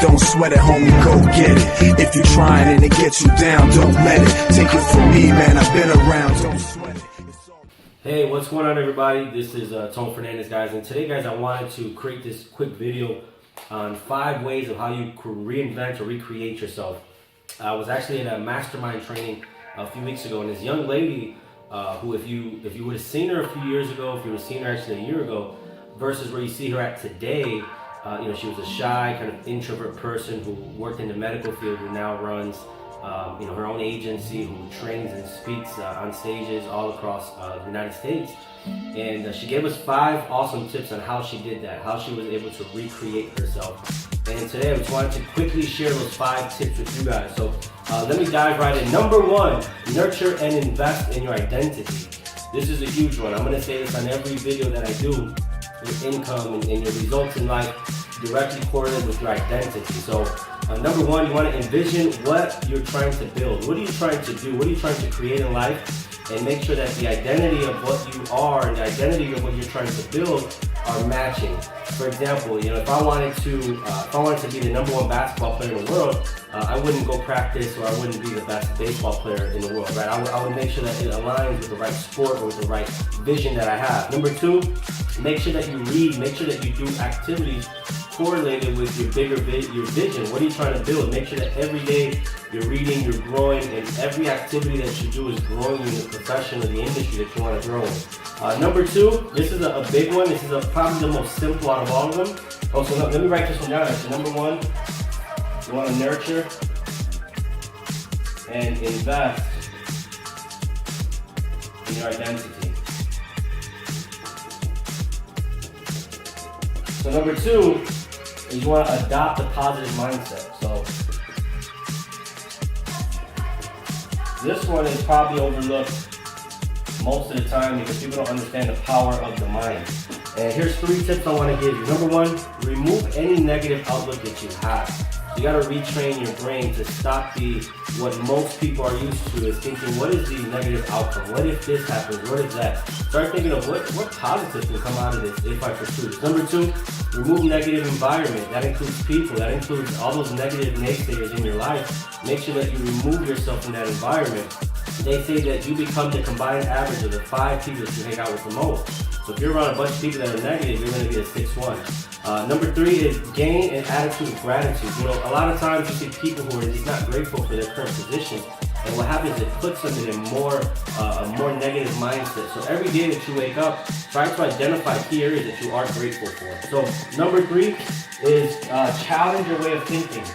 don't sweat it, homie, go get it. If you're trying and it gets you down, don't let it. Take it from me, man, I've been around, don't sweat it. Hey, what's going on, everybody? This is Tone Fernandez, guys, and today, guys, I wanted to create this quick video on 5 ways of how you reinvent or recreate yourself. I was actually in a mastermind training a few weeks ago, and this young lady who, if you would have seen her a few years ago, if you would have seen her actually a year ago, versus where you see her at today, she was a shy, kind of introvert person who worked in the medical field, who now runs her own agency, who trains and speaks on stages all across the United States. And she gave us 5 awesome tips on how she did that, how she was able to recreate herself. And today I just wanted to quickly share those 5 tips with you guys. So let me dive right in. Number 1, nurture and invest in your identity. This is a huge one. I'm going to say this on every video that I do. Your income and your results in life directly correlate with your identity. So number 1, you want to envision what you're trying to build. What are you trying to do? What are you trying to create in life? And make sure that the identity of what you are and the identity of what you're trying to build are matching. For example, if I wanted to be the #1 basketball player in the world, I wouldn't go practice, or I wouldn't be the best baseball player in the world, right? I would make sure that it aligns with the right sport or with the right vision that I have. Number 2, make sure that you read, make sure that you do activities correlated with your your vision. What are you trying to build? Make sure that every day you're reading, you're growing, and every activity that you do is growing in the profession or the industry that you want to grow in. Number 2, this is a big one. This is probably the most simple out of all of them. Oh, so let me write this one down. So number 1, you want to nurture and invest in your identity. So number 2 is you want to adopt a positive mindset. So this one is probably overlooked most of the time because people don't understand the power of the mind. And here's 3 tips I want to give you. Number 1, remove any negative outlook that you have. You got to retrain your brain to stop what most people are used to is thinking, what is the negative outcome? What if this happens? What if that? Start thinking of what positives can come out of this if I pursue this. Number 2, remove negative environment. That includes people. That includes all those negative naysayers in your life. Make sure that you remove yourself from that environment. They say that you become the combined average of the 5 people that you hang out with the most. So if you're around a bunch of people that are negative, you're going to be a 6-1. Number 3 is gain an attitude of gratitude. A lot of times you see people who are just not grateful for their current position, and what happens is it puts them in a more negative mindset. So every day that you wake up, try to identify key areas that you are grateful for. So number 3 is challenge your way of thinking.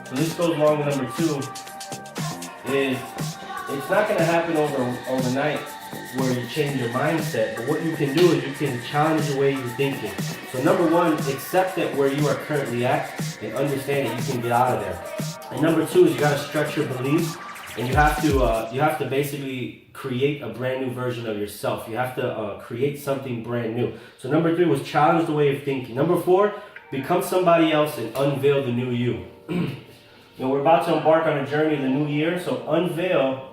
So this goes along with number 2, is it's not going to happen overnight where you change your mindset, but what you can do is you can challenge the way you're thinking. So number 1, accept that where you are currently at and understand that you can get out of there. And number 2 is you got to stretch your beliefs, and you have to basically create a brand new version of yourself. You have to create something brand new. So number 3 was challenge the way of thinking. Number 4, become somebody else and unveil the new you. We're about to embark on a journey in the new year, so unveil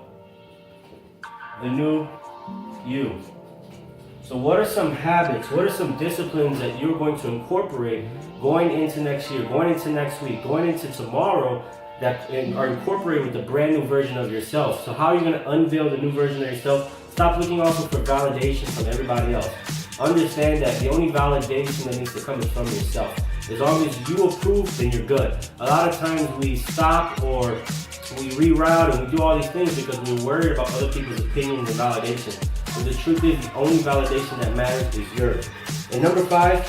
the new you. So what are some habits, what are some disciplines that you're going to incorporate going into next year, going into next week, going into tomorrow, that are incorporated with the brand new version of yourself? So how are you going to unveil the new version of yourself? Stop looking also for validation from everybody else. Understand that the only validation that needs to come is from yourself. As long as you approve, then you're good. A lot of times we stop or we reroute and we do all these things because we're worried about other people's opinions and validation. But the truth is, the only validation that matters is yours. And number 5,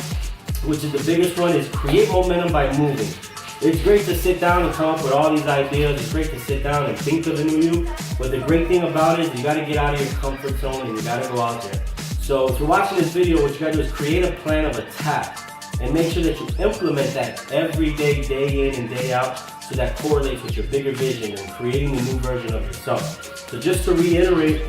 which is the biggest one, is create momentum by moving. It's great to sit down and come up with all these ideas. It's great to sit down and think of the new you. But the great thing about it is you got to get out of your comfort zone and you got to go out there. So if you're watching this video, what you got to do is create a plan of attack and make sure that you implement that every day, day in and day out, so that correlates with your bigger vision and creating the new version of yourself. So just to reiterate,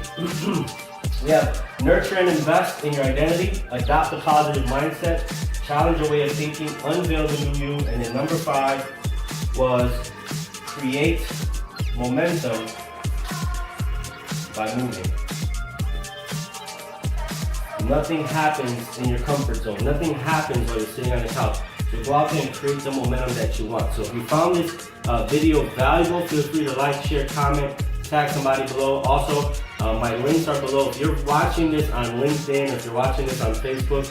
we have nurture and invest in your identity, adopt a positive mindset, challenge your way of thinking, unveil the new you, and then number 5 was create momentum by moving. Nothing happens in your comfort zone. Nothing happens while you're sitting on the couch. So go out there and create the momentum that you want. So if you found this video valuable, feel free to like, share, comment, tag somebody below. Also, my links are below. If you're watching this on LinkedIn, if you're watching this on Facebook,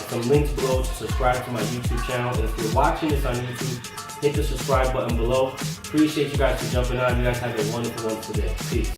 some links below to subscribe to my YouTube channel. And if you're watching this on YouTube, hit the subscribe button below. Appreciate you guys for jumping on. You guys have a wonderful day. Peace.